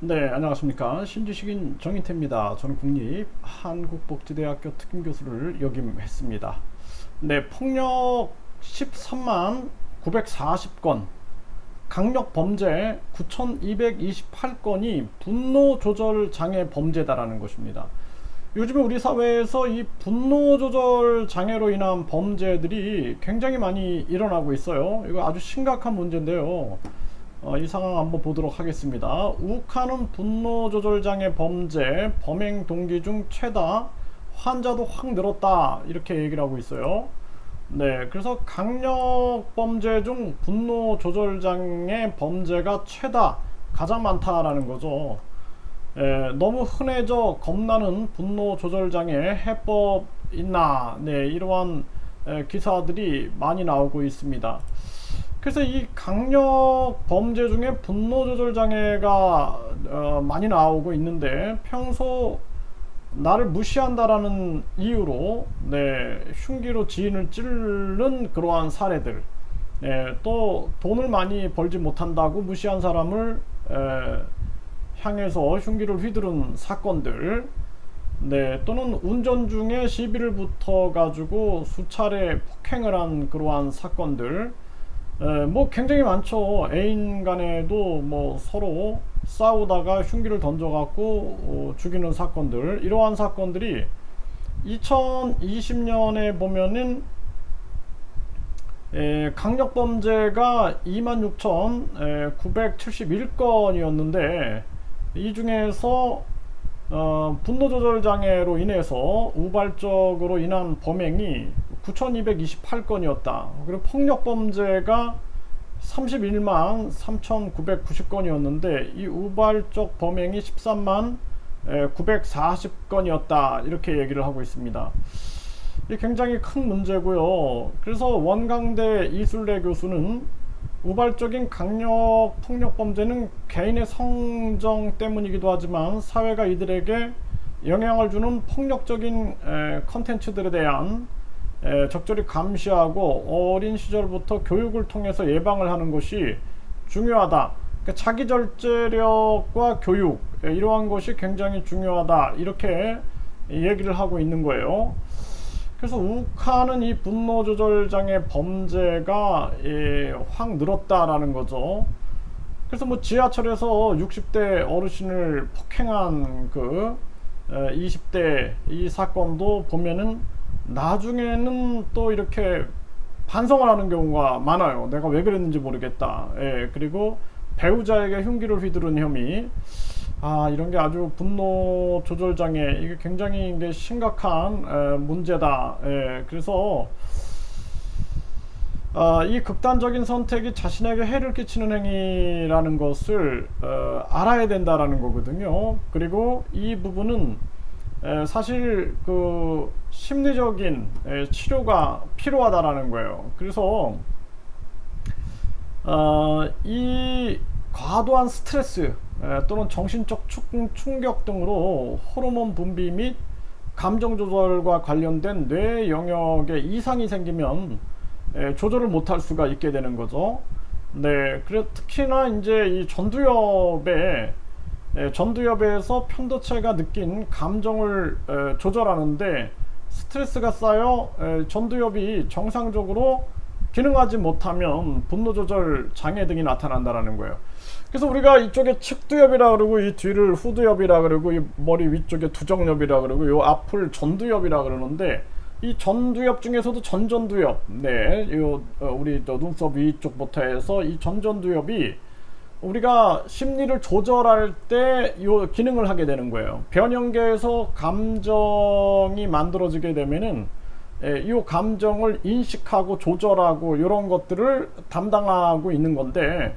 네, 안녕하십니까. 신지식인 정인태입니다. 저는 국립 한국복지대학교 특임교수를 역임했습니다. 네, 폭력 13만 940건, 강력범죄 9228건이 분노조절장애 범죄다라는 것입니다. 요즘에 우리 사회에서 이 분노조절 장애로 인한 범죄들이 굉장히 많이 일어나고 있어요. 이거 아주 심각한 문제인데요. 이 상황 한번 보도록 하겠습니다. 욱하는 분노조절장애 범죄 범행 동기 중 최다, 환자도 확 늘었다, 이렇게 얘기를 하고 있어요. 네, 그래서 강력범죄 중 분노조절장애 범죄가 최다, 가장 많다라는 거죠. 너무 흔해져 겁나는 분노조절장애 해법 있나, 네, 이러한 기사들이 많이 나오고 있습니다. 그래서 이 강력 범죄 중에 분노조절 장애가 많이 나오고 있는데, 평소 나를 무시한다라는 이유로 흉기로 지인을 찌르는 그러한 사례들, 또 돈을 많이 벌지 못한다고 무시한 사람을 향해서 흉기를 휘두른 사건들, 또는 운전 중에 시비를 붙어 가지고 수차례 폭행을 한 그러한 사건들, 뭐 굉장히 많죠. 애인 간에도 뭐 서로 싸우다가 흉기를 던져갖고 죽이는 사건들, 이러한 사건들이 2020년에 보면은 강력범죄가 26,971건이었는데, 이 중에서 분노조절장애로 인해서 우발적으로 인한 범행이 9,228건이었다. 그리고 폭력범죄가 31만 3,990건이었는데 이 우발적 범행이 13만 940건이었다. 이렇게 얘기를 하고 있습니다. 이게 굉장히 큰 문제고요. 그래서 원광대 이술래 교수는 우발적인 강력 폭력 범죄는 개인의 성정 때문이기도 하지만 사회가 이들에게 영향을 주는 폭력적인 컨텐츠들에 대한 적절히 감시하고 어린 시절부터 교육을 통해서 예방을 하는 것이 중요하다. 그러니까 자기 절제력과 교육, 이러한 것이 굉장히 중요하다, 이렇게 얘기를 하고 있는 거예요. 그래서 욱하는 이 분노조절장애 범죄가 확 늘었다라는 거죠. 그래서 뭐 지하철에서 60대 어르신을 폭행한 그 20대 이 사건도 보면은 나중에는 또 이렇게 반성을 하는 경우가 많아요. 내가 왜 그랬는지 모르겠다. 그리고 배우자에게 흉기를 휘두른 혐의, 이런 게 아주 분노 조절 장애, 이게 굉장히 이게 심각한 문제다. 그래서 이 극단적인 선택이 자신에게 해를 끼치는 행위라는 것을 알아야 된다라는 거거든요. 그리고 이 부분은 사실 그 심리적인 치료가 필요하다라는 거예요. 그래서 이 과도한 스트레스 또는 정신적 충격 등으로 호르몬 분비 및 감정 조절과 관련된 뇌 영역에 이상이 생기면 조절을 못할 수가 있게 되는 거죠. 그래 특히나 이제 이 전두엽에서 편도체가 느낀 감정을 조절하는데 스트레스가 쌓여 전두엽이 정상적으로 기능하지 못하면 분노조절 장애 등이 나타난다는 거예요. 그래서 우리가 이쪽에 측두엽이라 그러고 이 뒤를 후두엽이라 그러고 이 머리 위쪽에 두정엽이라 그러고 요 앞을 전두엽이라 그러는데, 이 전두엽 중에서도 전전두엽, 우리 눈썹 위쪽부터 해서 이 전전두엽이 우리가 심리를 조절할 때 이 기능을 하게 되는 거예요. 변형계에서 감정이 만들어지게 되면은 이 감정을 인식하고 조절하고 이런 것들을 담당하고 있는 건데,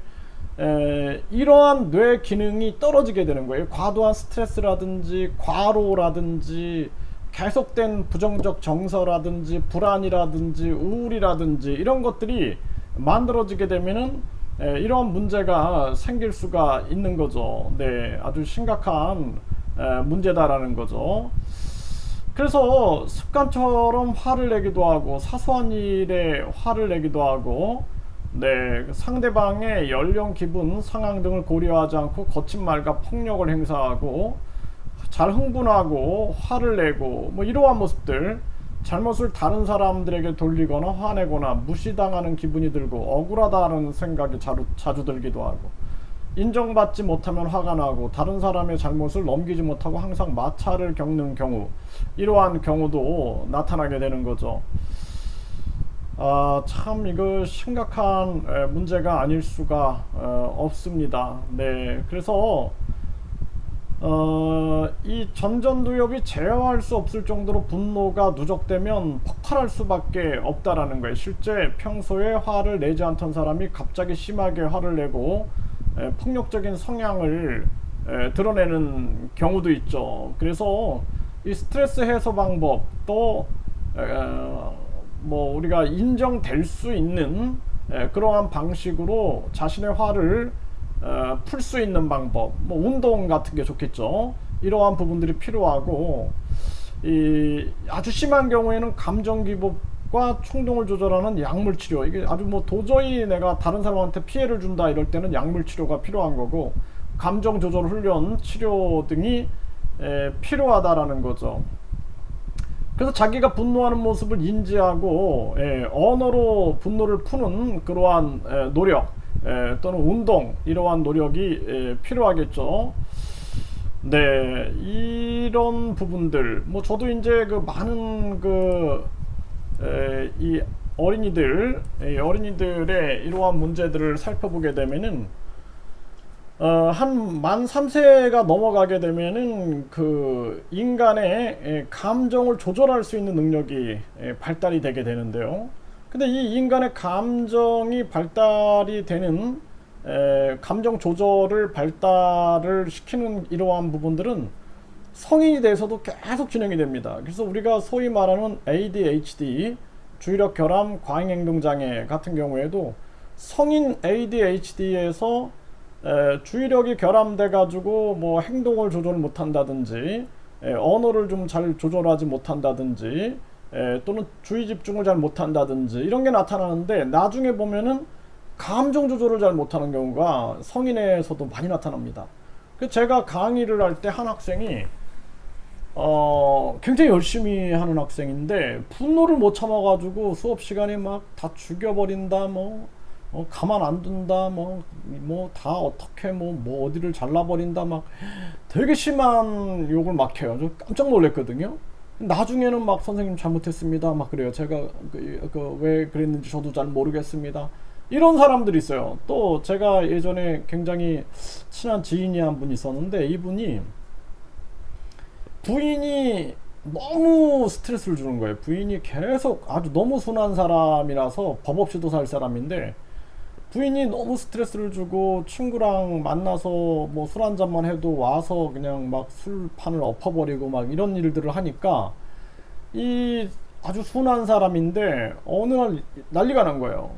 이러한 뇌 기능이 떨어지게 되는 거예요. 과도한 스트레스라든지 과로라든지 계속된 부정적 정서라든지 불안이라든지 우울이라든지 이런 것들이 만들어지게 되면은 이런 문제가 생길 수가 있는 거죠. 아주 심각한 문제다라는 거죠. 그래서 습관처럼 화를 내기도 하고 사소한 일에 화를 내기도 하고 네, 상대방의 연령, 기분, 상황 등을 고려하지 않고 거친 말과 폭력을 행사하고 잘 흥분하고 화를 내고 뭐 이러한 모습들, 잘못을 다른 사람들에게 돌리거나 화내거나 무시당하는 기분이 들고 억울하다는 생각이 자주 들기도 하고, 인정받지 못하면 화가 나고 다른 사람의 잘못을 넘기지 못하고 항상 마찰을 겪는 경우, 이러한 경우도 나타나게 되는 거죠. 참 이거 심각한 문제가 아닐 수가 없습니다. 네, 그래서 이 전전두엽이 제어할 수 없을 정도로 분노가 누적되면 폭발할 수밖에 없다라는 거예요. 실제 평소에 화를 내지 않던 사람이 갑자기 심하게 화를 내고 폭력적인 성향을 드러내는 경우도 있죠. 그래서 이 스트레스 해소 방법, 또 뭐 우리가 인정될 수 있는 그러한 방식으로 자신의 화를 풀 수 있는 방법, 뭐 운동 같은 게 좋겠죠. 이러한 부분들이 필요하고, 이 아주 심한 경우에는 감정 기복과 충동을 조절하는 약물 치료, 이게 아주 뭐 도저히 내가 다른 사람한테 피해를 준다 이럴 때는 약물 치료가 필요한 거고, 감정 조절 훈련, 치료 등이 필요하다라는 거죠. 그래서 자기가 분노하는 모습을 인지하고 언어로 분노를 푸는 그러한 노력, 또는 운동, 이러한 노력이 필요하겠죠. 네, 이런 부분들, 뭐 저도 이제 그 많은 이 어린이들의 이러한 문제들을 살펴보게 되면은 한 만 3세가 넘어가게 되면은 그 인간의 감정을 조절할 수 있는 능력이 발달이 되게 되는데요. 근데 이 인간의 감정이 발달이 되는 감정 조절을 발달을 시키는 이러한 부분들은 성인이 돼서도 계속 진행이 됩니다. 그래서 우리가 소위 말하는 ADHD, 주의력 결함 과잉행동장애 같은 경우에도 성인 ADHD에서 주의력이 결함돼 가지고 뭐 행동을 조절 못한다든지, 언어를 좀 잘 조절하지 못한다든지, 또는 주의 집중을 잘 못한다든지 이런 게 나타나는데, 나중에 보면은 감정 조절을 잘 못하는 경우가 성인에서도 많이 나타납니다. 그래서 제가 강의를 할 때 한 학생이 굉장히 열심히 하는 학생인데 분노를 못 참아가지고 수업 시간에 막 다 죽여버린다, 가만 안 둔다, 다 어떻게 어디를 잘라버린다, 막 되게 심한 욕을 막 해요. 저 깜짝 놀랐거든요. 나중에는 막 선생님 잘못했습니다 막 그래요. 제가 왜 그랬는지 저도 잘 모르겠습니다. 이런 사람들이 있어요. 또 제가 예전에 굉장히 친한 지인이 한 분 있었는데, 이분이 부인이 너무 스트레스를 주는 거예요. 부인이 계속 아주 너무 순한 사람이라서 법 없이도 살 사람인데, 부인이 너무 스트레스를 주고 친구랑 만나서 뭐 술 한잔만 해도 와서 그냥 막 술판을 엎어버리고 막 이런 일들을 하니까, 이 아주 순한 사람인데 어느 날 난리가 난 거예요.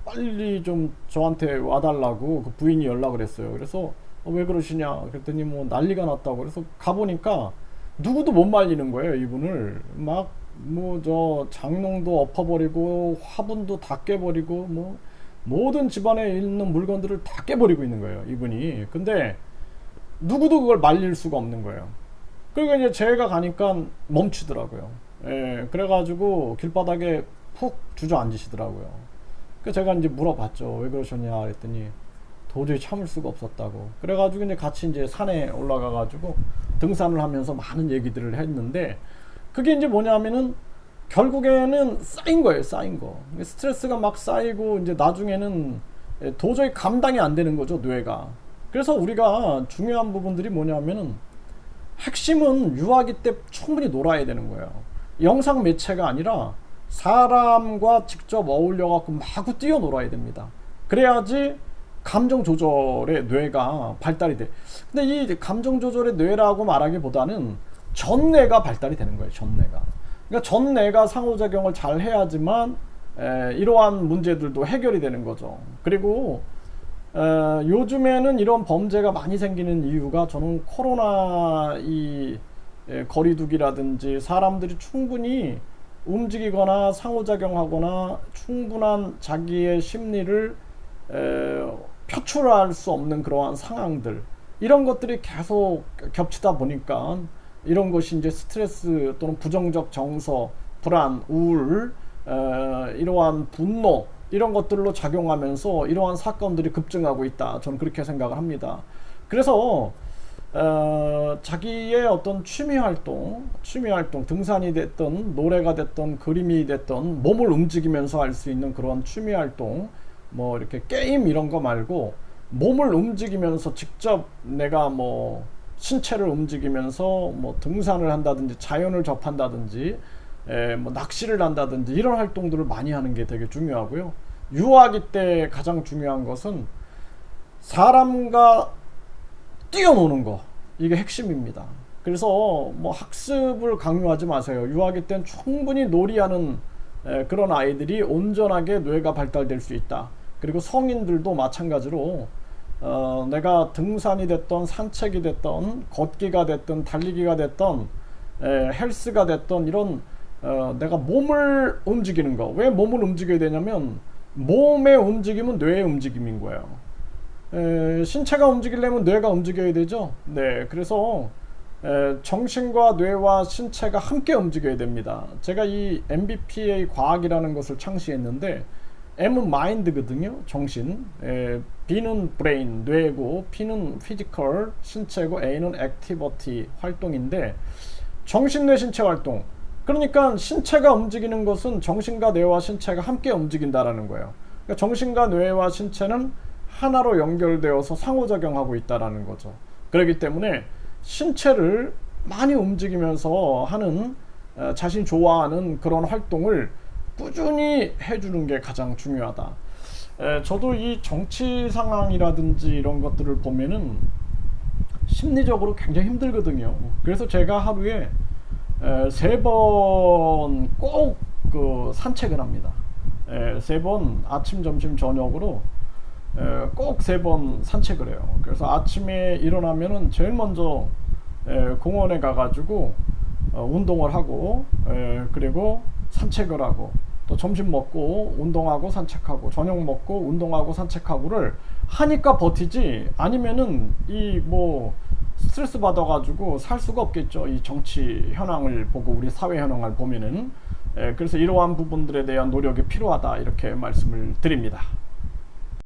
빨리 좀 저한테 와달라고 그 부인이 연락을 했어요. 그래서 왜 그러시냐 그랬더니 뭐 난리가 났다고. 그래서 가보니까 누구도 못 말리는 거예요. 이분을 막 저 장롱도 엎어버리고 화분도 다 깨버리고 뭐 모든 집안에 있는 물건들을 다 깨버리고 있는 거예요, 이분이. 근데 누구도 그걸 말릴 수가 없는 거예요. 그러니까 이제 제가 가니까 멈추더라고요. 그래가지고 길바닥에 푹 주저앉으시더라고요. 그래서 제가 이제 물어봤죠. 왜 그러셨냐 그랬더니 도저히 참을 수가 없었다고. 그래가지고 이제 같이 이제 산에 올라가가지고 등산을 하면서 많은 얘기들을 했는데, 그게 이제 뭐냐면은 결국에는 쌓인 거예요, 쌓인 거. 스트레스가 막 쌓이고 이제 나중에는 도저히 감당이 안 되는 거죠, 뇌가. 그래서 우리가 중요한 부분들이 뭐냐면은, 핵심은 유아기 때 충분히 놀아야 되는 거예요. 영상 매체가 아니라 사람과 직접 어울려 갖고 마구 뛰어놀아야 됩니다. 그래야지 감정 조절의 뇌가 발달이 돼. 근데 이 감정 조절의 뇌라고 말하기보다는 전뇌가 발달이 되는 거예요, 전뇌가. 그러니까 전뇌가 상호작용을 잘 해야지만 이러한 문제들도 해결이 되는 거죠. 그리고 요즘에는 이런 범죄가 많이 생기는 이유가, 저는 코로나 이 거리두기라든지 사람들이 충분히 움직이거나 상호작용하거나 충분한 자기의 심리를 표출할 수 없는 그러한 상황들, 이런 것들이 계속 겹치다 보니까 이런 것이 이제 스트레스 또는 부정적 정서, 불안, 우울, 이러한 분노, 이런 것들로 작용하면서 이러한 사건들이 급증하고 있다. 저는 그렇게 생각을 합니다. 그래서 자기의 어떤 취미활동, 등산이 됐던 노래가 됐던 그림이 됐던 몸을 움직이면서 할 수 있는 그런 취미활동, 뭐 이렇게 게임 이런 거 말고 몸을 움직이면서 직접 내가 뭐 신체를 움직이면서 뭐 등산을 한다든지 자연을 접한다든지 뭐 낚시를 한다든지 이런 활동들을 많이 하는 게 되게 중요하고요. 유아기 때 가장 중요한 것은 사람과 뛰어노는 거, 이게 핵심입니다. 그래서 뭐 학습을 강요하지 마세요. 유아기 때는 충분히 놀이하는 그런 아이들이 온전하게 뇌가 발달될 수 있다. 그리고 성인들도 마찬가지로 내가 등산이 됐던 산책이 됐던 걷기가 됐던 달리기가 됐던 헬스가 됐던 이런 내가 몸을 움직이는 거. 왜 몸을 움직여야 되냐면 몸의 움직임은 뇌의 움직임인 거예요. 신체가 움직이려면 뇌가 움직여야 되죠. 네, 그래서 정신과 뇌와 신체가 함께 움직여야 됩니다. 제가 이 MBPA 과학이라는 것을 창시했는데 M은 마인드거든요, 정신. B는 브레인, 뇌고, P는 피지컬, 신체고, A는 액티비티, 활동인데 정신, 뇌, 신체 활동. 그러니까 신체가 움직이는 것은 정신과 뇌와 신체가 함께 움직인다라는 거예요. 그러니까 정신과 뇌와 신체는 하나로 연결되어서 상호작용하고 있다라는 거죠. 그렇기 때문에 신체를 많이 움직이면서 하는 자신이 좋아하는 그런 활동을 꾸준히 해주는 게 가장 중요하다. 저도 이 정치 상황이라든지 이런 것들을 보면은 심리적으로 굉장히 힘들거든요. 그래서 제가 하루에 3번 꼭 그 산책을 합니다. 3번 아침, 점심, 저녁으로 꼭 3번 산책을 해요. 그래서 아침에 일어나면은 제일 먼저 공원에 가가지고 운동을 하고 그리고 산책을 하고 또 점심 먹고 운동하고 산책하고 저녁 먹고 운동하고 산책하고를 하니까 버티지, 아니면은 이 뭐 스트레스 받아가지고 살 수가 없겠죠. 이 정치 현황을 보고 우리 사회 현황을 보면은. 그래서 이러한 부분들에 대한 노력이 필요하다, 이렇게 말씀을 드립니다.